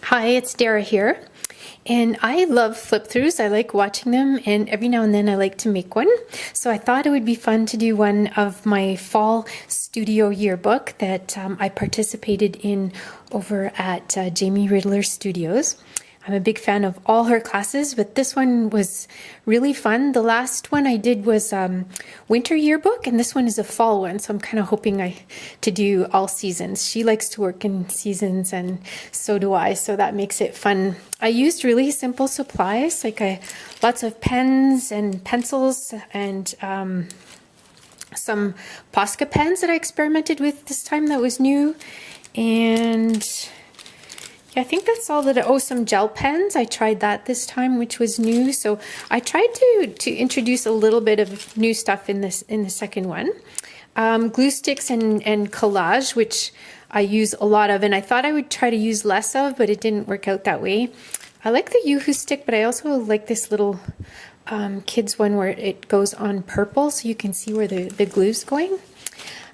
Hi, it's Dara here, and I love flip throughs. I like watching them, and every now and then I like to make one. So I thought it would be fun to do one of my fall studio yearbook that I participated in over at Jamie Ridler Studios. I'm a big fan of all her classes, but this one was really fun. The last one I did was winter yearbook, and this one is a fall one, so I'm kind of hoping to do all seasons. She likes to work in seasons, and so do I, so that makes it fun. I used really simple supplies, like lots of pens and pencils and some Posca pens that I experimented with this time that was new, and I think that's all that. Oh, some gel pens. I tried that this time, which was new. So I tried to introduce a little bit of new stuff in the second one. Glue sticks and collage, which I use a lot of, and I thought I would try to use less of, but it didn't work out that way. I like the Yoo-hoo stick, but I also like this little kids one where it goes on purple, so you can see where the glue's going.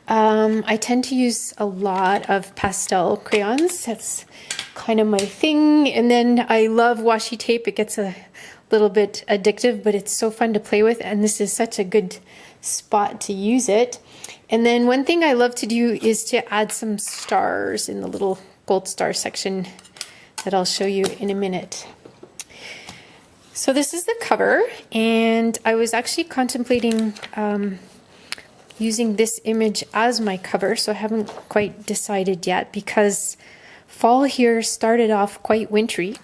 I tend to use a lot of pastel crayons. That's kind of my thing. And then I love washi tape. It gets a little bit addictive, but it's so fun to play with, and this is such a good spot to use it. And then one thing I love to do is to add some stars in the little gold star section that I'll show you in a minute. So this is the cover, and I was actually contemplating using this image as my cover, so I haven't quite decided yet, because fall here started off quite wintry,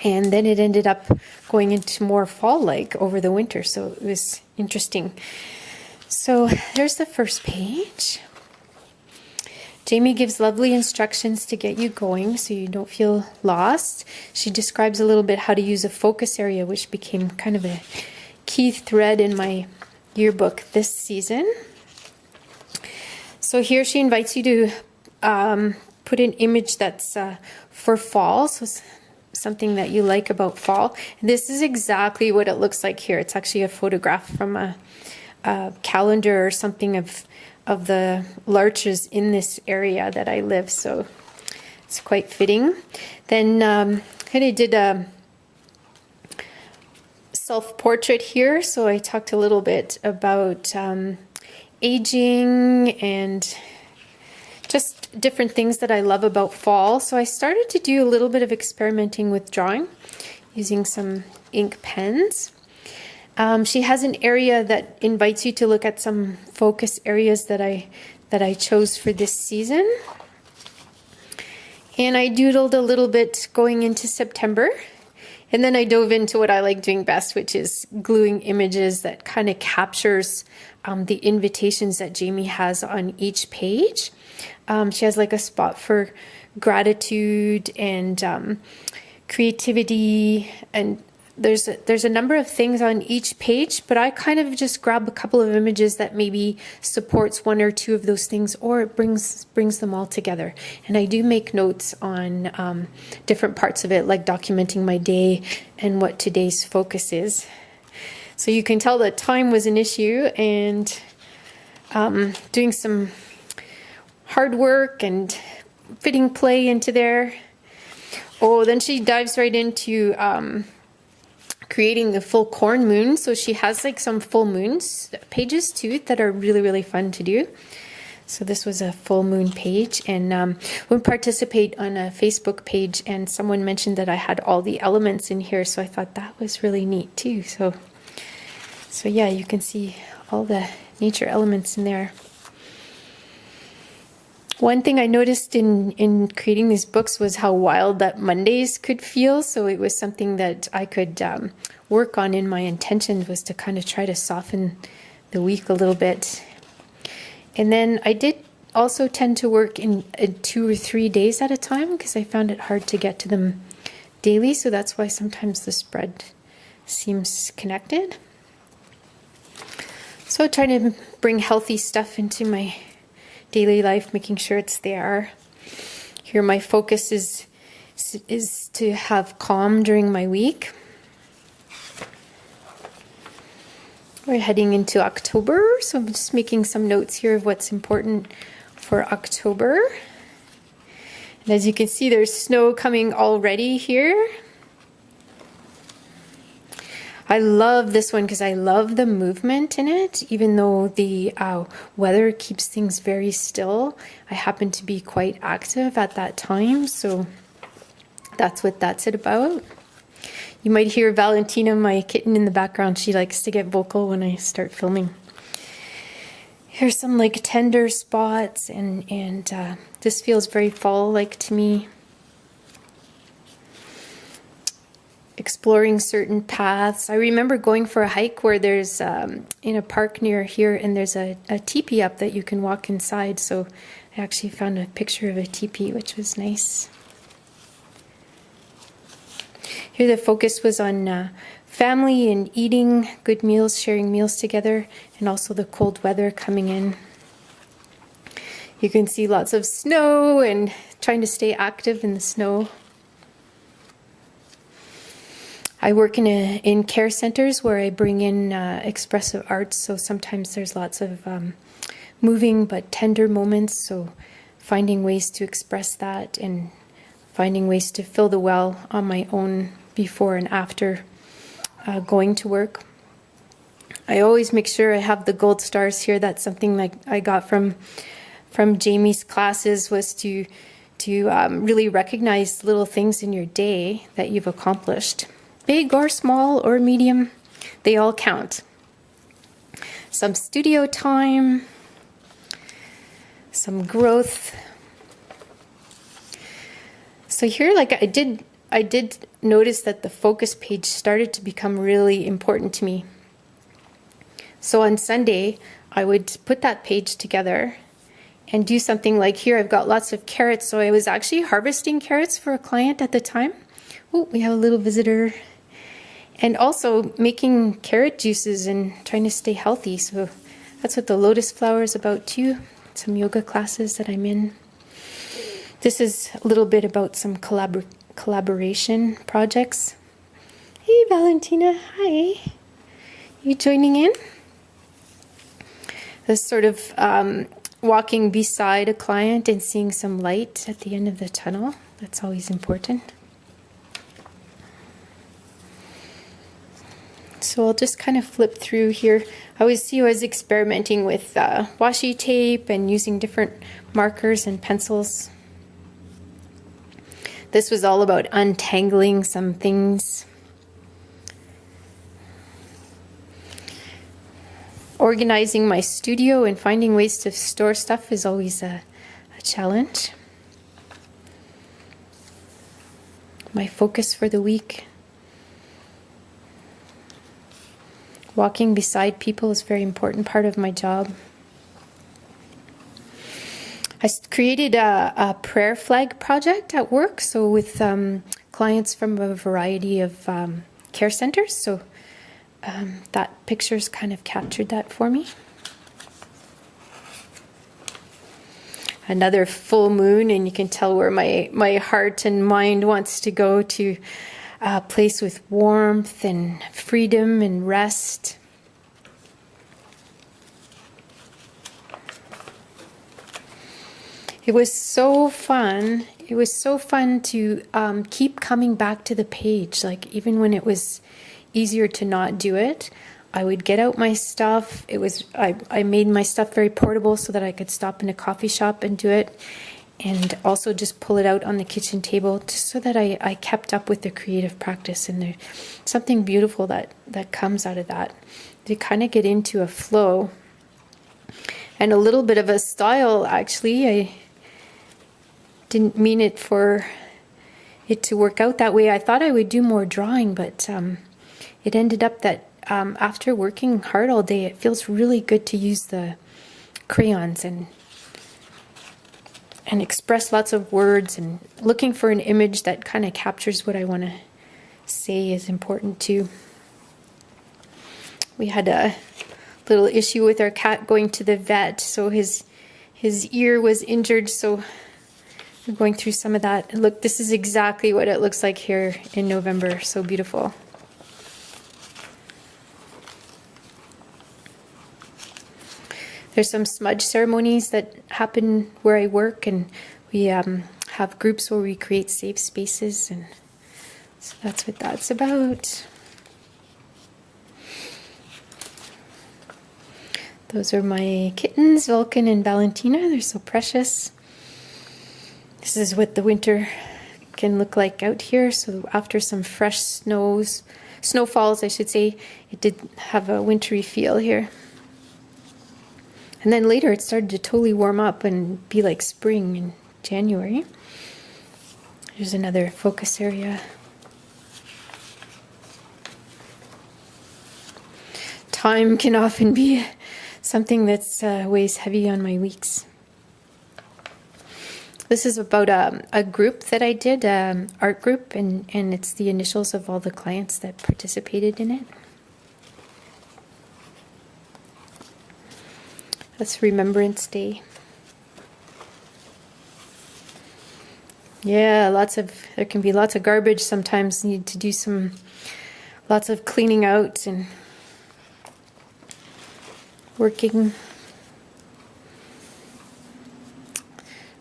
and then it ended up going into more fall-like over the winter, so it was interesting. So there's the first page. Jamie gives lovely instructions to get you going so you don't feel lost. She describes a little bit how to use a focus area, which became kind of a key thread in my yearbook this season. So here she invites you to put an image that's for fall, so something that you like about fall. And this is exactly what it looks like here. It's actually a photograph from a calendar or something of the larches in this area that I live, so it's quite fitting. Then I did a self-portrait here, so I talked a little bit about aging and just different things that I love about fall. So I started to do a little bit of experimenting with drawing using some ink pens. She has an area that invites you to look at some focus areas that I chose for this season. And I doodled a little bit going into September. And then I dove into what I like doing best, which is gluing images that kind of captures the invitations that Jamie has on each page. She has like a spot for gratitude and creativity, and there's a number of things on each page, but I kind of just grab a couple of images that maybe supports one or two of those things, or it brings them all together. And I do make notes on different parts of it, like documenting my day and what today's focus is. So you can tell that time was an issue, and doing some hard work and fitting play into there. Oh, then she dives right into creating the full corn moon. So she has like some full moons pages too that are really, really fun to do. So this was a full moon page, and we participate on a Facebook page, and someone mentioned that I had all the elements in here, so I thought that was really neat too. So yeah, you can see all the nature elements in there. One thing I noticed in creating these books was how wild that Mondays could feel. So it was something that I could work on in my intentions, was to kind of try to soften the week a little bit. And then I did also tend to work in 2 or 3 days at a time, because I found it hard to get to them daily. So that's why sometimes the spread seems connected. So trying to bring healthy stuff into my daily life, making sure it's there. Here my focus is to have calm during my week. We're heading into October, so I'm just making some notes here of what's important for October. And as you can see, there's snow coming already here. I love this one because I love the movement in it, even though the weather keeps things very still. I happen to be quite active at that time, so that's what that's it about. You might hear Valentina, my kitten, in the background. She likes to get vocal when I start filming. Here's some like tender spots, and this feels very fall-like to me. Exploring certain paths. I remember going for a hike where there's in a park near here, and there's a teepee up that you can walk inside. So I actually found a picture of a teepee, which was nice. Here the focus was on family and eating good meals, sharing meals together, and also the cold weather coming in. You can see lots of snow and trying to stay active in the snow. I work in care centers where I bring in expressive arts, so sometimes there's lots of moving but tender moments, so finding ways to express that and finding ways to fill the well on my own before and after going to work. I always make sure I have the gold stars here. That's something like I got from Jamie's classes, was to really recognize little things in your day that you've accomplished. Big or small or medium, they all count. Some studio time, some growth. So here, like I did notice that the focus page started to become really important to me. So on Sunday, I would put that page together and do something like here. I've got lots of carrots, so I was actually harvesting carrots for a client at the time. Oh, we have a little visitor. And also making carrot juices and trying to stay healthy. So that's what the lotus flower is about too. Some yoga classes that I'm in. This is a little bit about some collaboration projects. Hey Valentina, hi. You joining in? This sort of walking beside a client and seeing some light at the end of the tunnel. That's always important. So I'll just kind of flip through here. I always see you as experimenting with washi tape and using different markers and pencils. This was all about untangling some things. Organizing my studio and finding ways to store stuff is always a challenge. My focus for the week. Walking beside people is a very important part of my job. I created a prayer flag project at work, so with clients from a variety of care centers. So that picture's kind of captured that for me. Another full moon, and you can tell where my heart and mind wants to go, to a place with warmth and freedom and rest. It was so fun. It was so fun to keep coming back to the page. Like even when it was easier to not do it, I would get out my stuff. I made my stuff very portable so that I could stop in a coffee shop and do it. And also just pull it out on the kitchen table, just so that I kept up with the creative practice. And there's something beautiful that comes out of that. To kind of get into a flow and a little bit of a style, actually. I didn't mean it for it to work out that way. I thought I would do more drawing, but it ended up that after working hard all day, it feels really good to use the crayons and express lots of words, and looking for an image that kind of captures what I want to say is important too. We had a little issue with our cat going to the vet, so his ear was injured, so we're going through some of that. And look, this is exactly what it looks like here in November. So beautiful. There's some smudge ceremonies that happen where I work, and we have have groups where we create safe spaces, and so that's what that's about. Those are my kittens, Vulcan and Valentina. They're so precious. This is what the winter can look like out here. So after some fresh snowfalls, I should say, it did have a wintry feel here. And then later it started to totally warm up and be like spring in January. Here's another focus area. Time can often be something that's weighs heavy on my weeks. This is about a group that I did, art group, and it's the initials of all the clients that participated in it. That's Remembrance Day. Yeah, there can be lots of garbage sometimes. Need to do lots of cleaning out and working.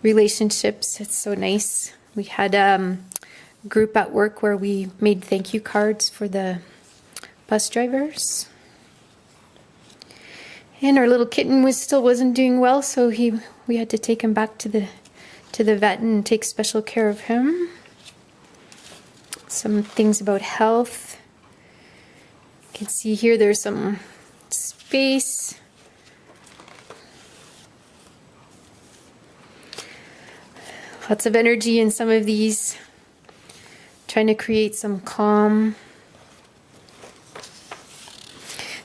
Relationships, it's so nice. We had a group at work where we made thank you cards for the bus drivers. And our little kitten still wasn't doing well, so we had to take him back to the vet and take special care of him. Some things about health. You can see here there's some space. Lots of energy in some of these. Trying to create some calm.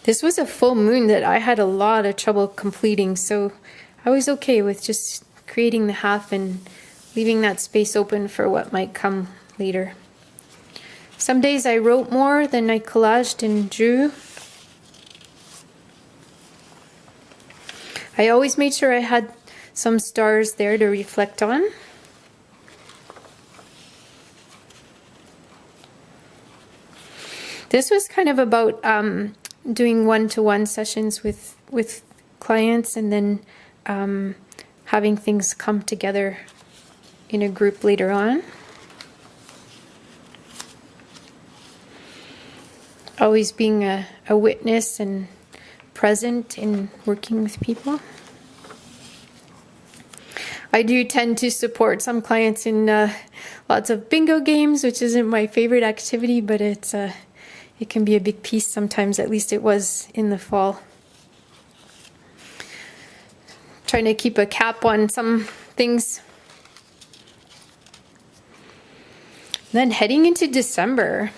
This was a full moon that I had a lot of trouble completing, so I was okay with just creating the half and leaving that space open for what might come later. Some days I wrote more than I collaged and drew. I always made sure I had some stars there to reflect on. This was kind of about doing one-to-one sessions with clients, and then having things come together in a group later on. Always being a witness and present in working with people. I do tend to support some clients in lots of bingo games, which isn't my favorite activity, but it can be a big piece sometimes. At least it was in the fall. Trying to keep a cap on some things. Then heading into December.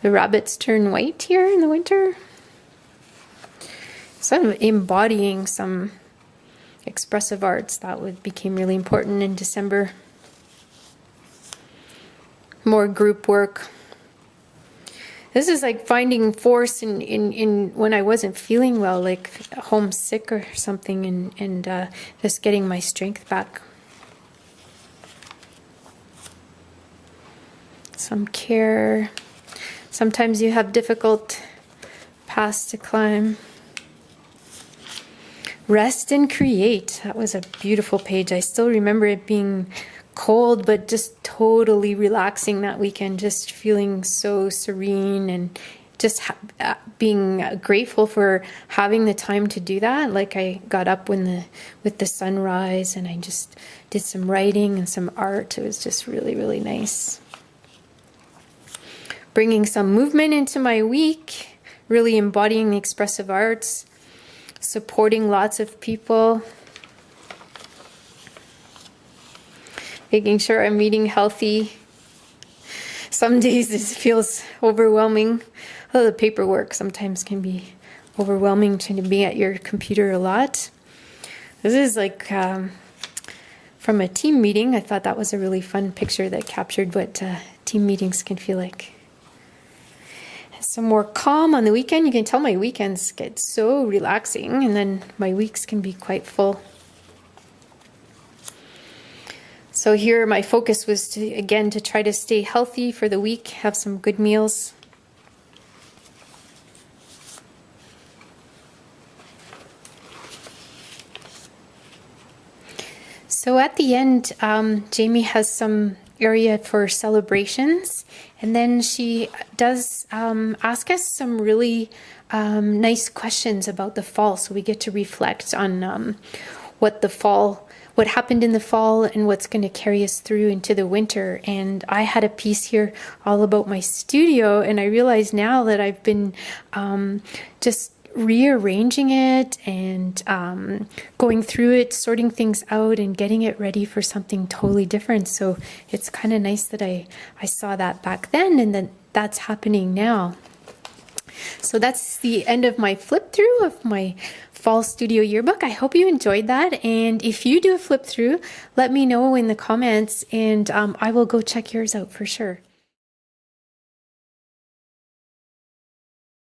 The rabbits turn white here in the winter. Sort of embodying some expressive arts, that became really important in December. More group work. This is like finding force in when I wasn't feeling well, like homesick or something, and just getting my strength back. Some care. Sometimes you have difficult paths to climb. Rest and create. That was a beautiful page. I still remember it being cold, but just totally relaxing that weekend, just feeling so serene and just being grateful for having the time to do that. Like I got up with the sunrise, and I just did some writing and some art. It was just really, really nice. Bringing some movement into my week, really embodying the expressive arts, supporting lots of people, making sure I'm eating healthy. Some days this feels overwhelming. Although the paperwork sometimes can be overwhelming, trying to be at your computer a lot. This is like from a team meeting. I thought that was a really fun picture that captured what team meetings can feel like. Some more calm on the weekend. You can tell my weekends get so relaxing, and then my weeks can be quite full. So here my focus was to try to stay healthy for the week, have some good meals. So at the end, Jamie has some area for celebrations, and then she does ask us some really nice questions about the fall, so we get to reflect on what happened in the fall and what's going to carry us through into the winter. And I had a piece here all about my studio, and I realize now that I've been just rearranging it and going through it, sorting things out and getting it ready for something totally different. So it's kind of nice that I saw that back then, and that that's happening now. So that's the end of my flip through of my fall studio yearbook. I hope you enjoyed that, and if you do a flip through, let me know in the comments, and I will go check yours out for sure.